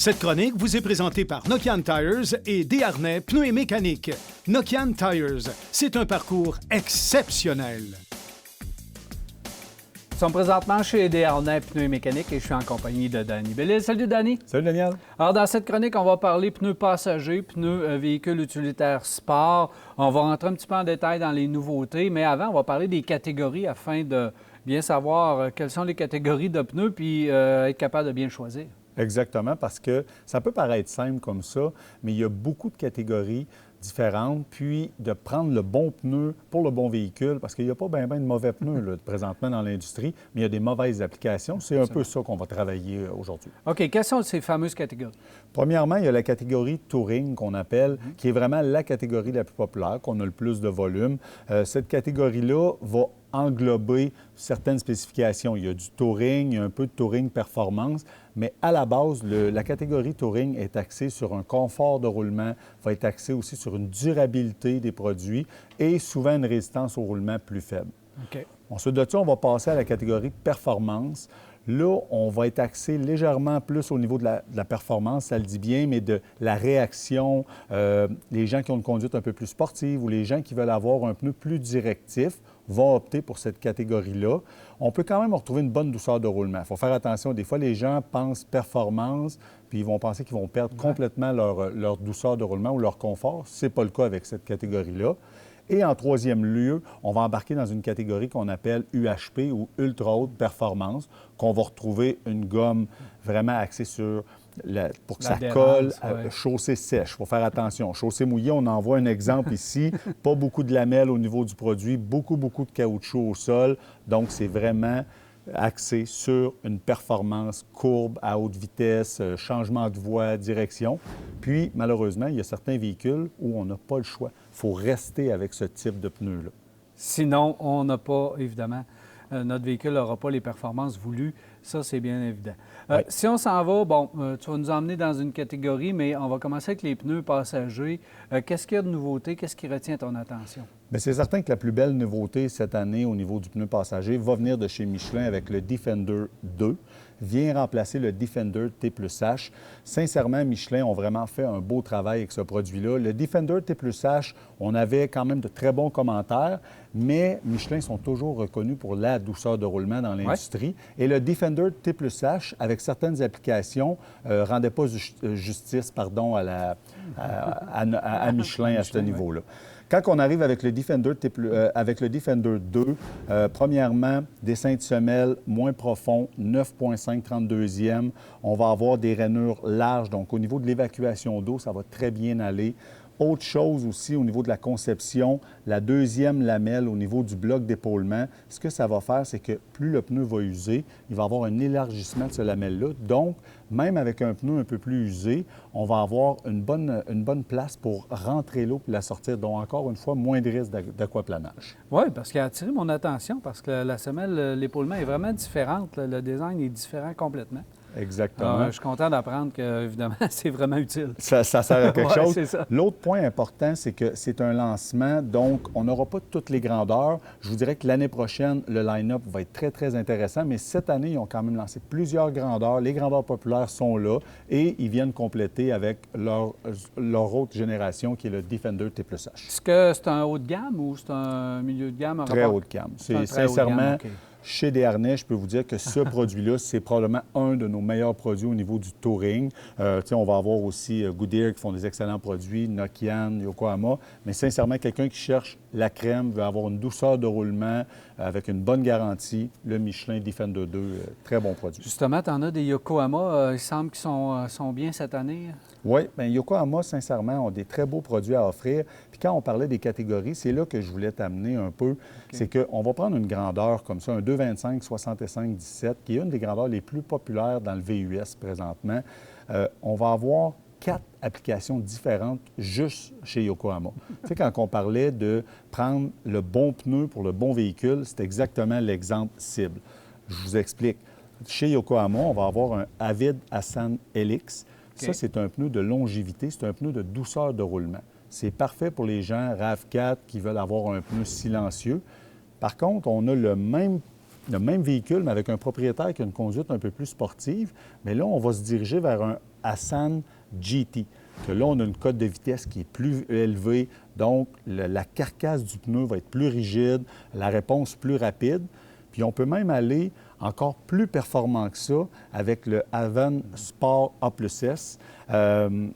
Cette chronique vous est présentée par Nokian Tires et Desharnais Pneus et Mécanique. Nokian Tires, c'est un parcours exceptionnel. Nous sommes présentement chez Desharnais Pneus et Mécanique et je suis en compagnie de Danny Bellil. Salut Danny. Salut Daniel. Alors dans cette chronique, on va parler pneus passagers, pneus véhicules utilitaires sport. On va rentrer un petit peu en détail dans les nouveautés, mais avant, on va parler des catégories afin de bien savoir quelles sont les catégories de pneus puis être capable de bien choisir. Exactement, parce que ça peut paraître simple comme ça, mais il y a beaucoup de catégories différentes, puis de prendre le bon pneu pour le bon véhicule, parce qu'il n'y a pas bien de mauvais pneus là, présentement dans l'industrie, mais il y a des mauvaises applications. C'est un peu ça qu'on va travailler aujourd'hui. OK. Quelles sont ces fameuses catégories? Premièrement, il y a la catégorie Touring qu'on appelle, qui est vraiment la catégorie la plus populaire, qu'on a le plus de volume. Cette catégorie-là va englober certaines spécifications. Il y a du Touring, il y a un peu de Touring Performance, mais à la base, la catégorie Touring est axée sur un confort de roulement, va être axée aussi sur une durabilité des produits et souvent une résistance au roulement plus faible. OK. Ensuite de ça, on va passer à la catégorie Performance. Là, on va être axé légèrement plus au niveau de la performance, ça le dit bien, mais de la réaction. Les gens qui ont une conduite un peu plus sportive ou les gens qui veulent avoir un pneu plus directif vont opter pour cette catégorie-là. On peut quand même retrouver une bonne douceur de roulement. Il faut faire attention. Des fois, les gens pensent performance, puis ils vont penser qu'ils vont perdre complètement leur douceur de roulement ou leur confort. Ce n'est pas le cas avec cette catégorie-là. Et en troisième lieu, on va embarquer dans une catégorie qu'on appelle UHP ou Ultra Haute Performance, qu'on va retrouver une gomme vraiment axée sur pour que ça colle, chaussée sèche. Il faut faire attention. Chaussée mouillée, on en voit un exemple ici. Pas beaucoup de lamelles au niveau du produit, beaucoup de caoutchouc au sol. Donc, c'est vraiment axé sur une performance courbe à haute vitesse, changement de voie, direction. Puis, malheureusement, il y a certains véhicules où on n'a pas le choix. Il faut rester avec ce type de pneus-là. Sinon, on n'a pas, évidemment, notre véhicule n'aura pas les performances voulues. Ça, c'est bien évident. Oui. Si on s'en va, tu vas nous emmener dans une catégorie, mais on va commencer avec les pneus passagers. Qu'est-ce qu'il y a de nouveauté? Qu'est-ce qui retient ton attention? Bien, c'est certain que la plus belle nouveauté cette année au niveau du pneu passager va venir de chez Michelin avec le Defender 2. Vient remplacer le Defender T+H. Sincèrement, Michelin ont vraiment fait un beau travail avec ce produit-là. Le Defender T+H, on avait quand même de très bons commentaires, mais Michelin sont toujours reconnus pour la douceur de roulement dans l'industrie. Ouais. Et le Defender T+H, avec certaines applications, rendait pas justice à Michelin à ce niveau-là. Quand on arrive avec le Defender 2, premièrement, dessin de semelle moins profond, 9,5 32e. On va avoir des rainures larges, donc au niveau de l'évacuation d'eau, ça va très bien aller. Autre chose aussi au niveau de la conception, la deuxième lamelle au niveau du bloc d'épaulement, ce que ça va faire, c'est que plus le pneu va user, il va avoir un élargissement de ce lamelle-là. Donc, même avec un pneu un peu plus usé, on va avoir une bonne place pour rentrer l'eau et la sortir. Donc, encore une fois, moins de risque d'aquaplanage. Oui, parce qu'il a attiré mon attention, parce que la semelle, l'épaulement est vraiment différente. Le design est différent complètement. Exactement. Je suis content d'apprendre que, évidemment, c'est vraiment utile. Ça sert à quelque chose. C'est ça. L'autre point important, c'est que c'est un lancement, donc on n'aura pas toutes les grandeurs. Je vous dirais que l'année prochaine, le line-up va être très, très intéressant, mais cette année, ils ont quand même lancé plusieurs grandeurs. Les grandeurs populaires sont là et ils viennent compléter avec leur autre génération qui est le Defender T+H. Est-ce que c'est un haut de gamme ou c'est un milieu de gamme? Très haut de gamme. C'est sincèrement... Okay. Chez Desharnais, je peux vous dire que ce produit-là, c'est probablement un de nos meilleurs produits au niveau du touring. On va avoir aussi Goodyear qui font des excellents produits, Nokian, Yokohama. Mais sincèrement, quelqu'un qui cherche la crème, veut avoir une douceur de roulement avec une bonne garantie, le Michelin Defender 2, très bon produit. Justement, tu en as des Yokohama, il semble qu'ils sont bien cette année. Oui, bien Yokohama, sincèrement, ont des très beaux produits à offrir. Puis quand on parlait des catégories, c'est là que je voulais t'amener un peu. Okay. C'est qu'on va prendre une grandeur comme ça, un 225 65 17, qui est une des grandeurs les plus populaires dans le VUS présentement. On va avoir 4 applications différentes juste chez Yokohama. Tu sais, quand on parlait de prendre le bon pneu pour le bon véhicule, c'est exactement l'exemple cible. Je vous explique. Chez Yokohama, on va avoir un Avid Asan Helix. Okay. Ça, c'est un pneu de longévité, c'est un pneu de douceur de roulement. C'est parfait pour les gens RAV4 qui veulent avoir un pneu silencieux. Par contre, on a le même véhicule, mais avec un propriétaire qui a une conduite un peu plus sportive. Mais là, on va se diriger vers un Assan GT. Que là, on a une cote de vitesse qui est plus élevée, donc la carcasse du pneu va être plus rigide, la réponse plus rapide. Puis on peut même aller encore plus performant que ça avec le Haven Sport A+S. Il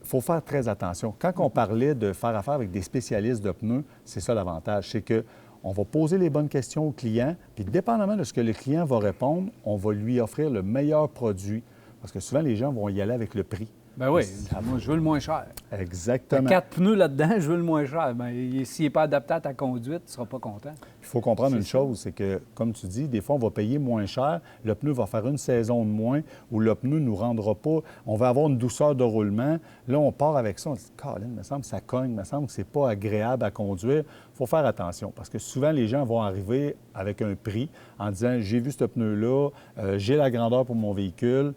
faut faire très attention. Quand on parlait de faire affaire avec des spécialistes de pneus, c'est ça l'avantage, c'est qu'on va poser les bonnes questions au client, puis dépendamment de ce que le client va répondre, on va lui offrir le meilleur produit. Parce que souvent, les gens vont y aller avec le prix. Ben oui, moi, je veux le moins cher. Exactement. 4 pneus là-dedans, je veux le moins cher. Bien, s'il n'est pas adapté à ta conduite, tu ne seras pas content. Il faut comprendre une chose, c'est que, comme tu dis, des fois, on va payer moins cher, le pneu va faire une saison de moins, ou le pneu ne nous rendra pas, on va avoir une douceur de roulement. Là, on part avec ça, on se dit, Colin, il me semble que ça cogne, il me semble que c'est pas agréable à conduire. Il faut faire attention, parce que souvent, les gens vont arriver avec un prix en disant, j'ai vu ce pneu-là, j'ai la grandeur pour mon véhicule.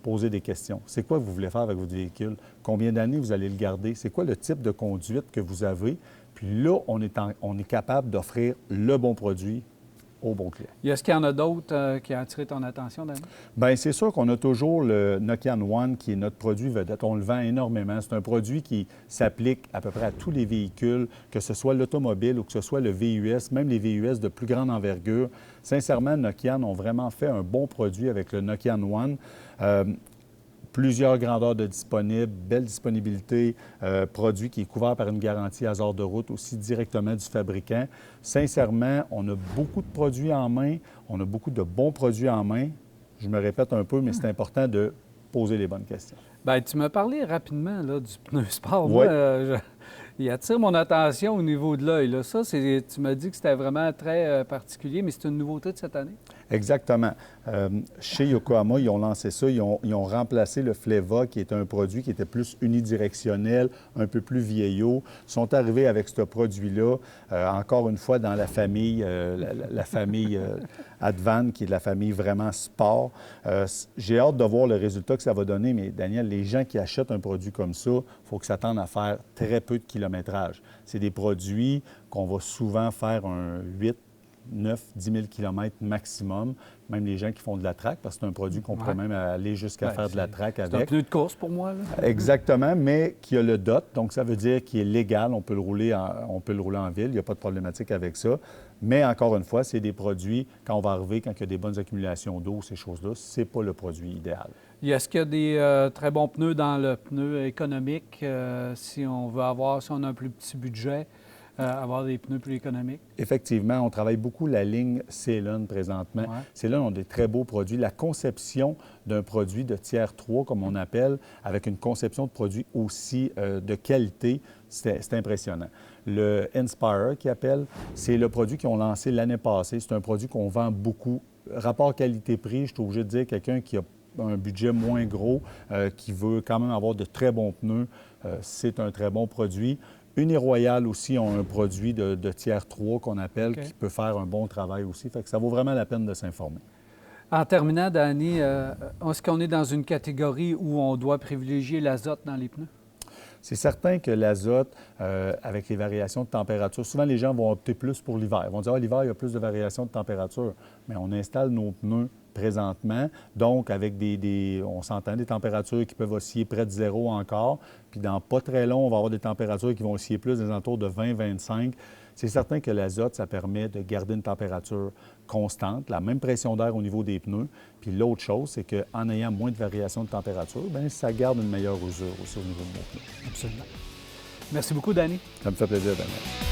Poser des questions. C'est quoi que vous voulez faire avec votre véhicule? Combien d'années vous allez le garder? C'est quoi le type de conduite que vous avez? Puis là, on est capable d'offrir le bon produit au bon client. Est-ce qu'il y en a d'autres qui ont attiré ton attention, Danny? Bien, c'est sûr qu'on a toujours le Nokian One qui est notre produit vedette. On le vend énormément. C'est un produit qui s'applique à peu près à tous les véhicules, que ce soit l'automobile ou que ce soit le VUS, même les VUS de plus grande envergure. Sincèrement, Nokian ont vraiment fait un bon produit avec le Nokian One. Plusieurs grandeurs de disponibles, belle disponibilité, produit qui est couvert par une garantie hasard de route aussi directement du fabricant. Sincèrement, on a beaucoup de produits en main, on a beaucoup de bons produits en main. Je me répète un peu, mais c'est important de poser les bonnes questions. Bien, tu m'as parlé rapidement là, du pneu sport. Oui. Moi, il attire mon attention au niveau de l'œil. Là. Ça, tu m'as dit que c'était vraiment très particulier, mais c'est une nouveauté de cette année? Exactement. Chez Yokohama, ils ont lancé ça. Ils ont remplacé le Fleva, qui était un produit qui était plus unidirectionnel, un peu plus vieillot. Ils sont arrivés avec ce produit-là, encore une fois, dans la famille, la famille Advan, qui est de la famille vraiment sport. J'ai hâte de voir le résultat que ça va donner, mais Daniel, les gens qui achètent un produit comme ça, il faut qu'ils s'attendent à faire très peu de kilométrage. C'est des produits qu'on va souvent faire un 8, 9, 10 000 km maximum, même les gens qui font de la track, parce que c'est un produit qu'on pourrait même aller jusqu'à faire de la track avec. C'est un pneu de course pour moi. Là. Exactement, mais qui a le DOT, donc ça veut dire qu'il est légal, on peut le rouler en ville, il n'y a pas de problématique avec ça. Mais encore une fois, c'est des produits, quand on va arriver, quand il y a des bonnes accumulations d'eau, ces choses-là, c'est pas le produit idéal. Est-ce qu'il y a des très bons pneus dans le pneu économique, si on a un plus petit budget? Avoir des pneus plus économiques? Effectivement, on travaille beaucoup la ligne Ceylon présentement. Ouais. Ceylon ont des très beaux produits. La conception d'un produit de tiers 3, comme on appelle, avec une conception de produit aussi de qualité, c'est impressionnant. Le Inspire, qui appelle, c'est le produit qu'ils ont lancé l'année passée. C'est un produit qu'on vend beaucoup. Rapport qualité-prix, je suis obligé de dire quelqu'un qui a un budget moins gros, qui veut quand même avoir de très bons pneus, c'est un très bon produit. Uniroyal aussi ont un produit de tiers 3 qu'on appelle, qui peut faire un bon travail aussi. Fait que ça vaut vraiment la peine de s'informer. En terminant, Danny, est-ce qu'on est dans une catégorie où on doit privilégier l'azote dans les pneus? C'est certain que l'azote, avec les variations de température, souvent les gens vont opter plus pour l'hiver. Ils vont dire, l'hiver, il y a plus de variations de température. Mais on installe nos pneus présentement, donc avec on s'entend, des températures qui peuvent osciller près de zéro encore. Puis dans pas très long, on va avoir des températures qui vont osciller plus des alentours de 20-25. C'est certain que l'azote, ça permet de garder une température constante, la même pression d'air au niveau des pneus. Puis l'autre chose, c'est qu'en ayant moins de variations de température, bien, ça garde une meilleure usure aussi au niveau de nos pneus. Absolument. Merci beaucoup, Danny. Ça me fait plaisir, Daniel.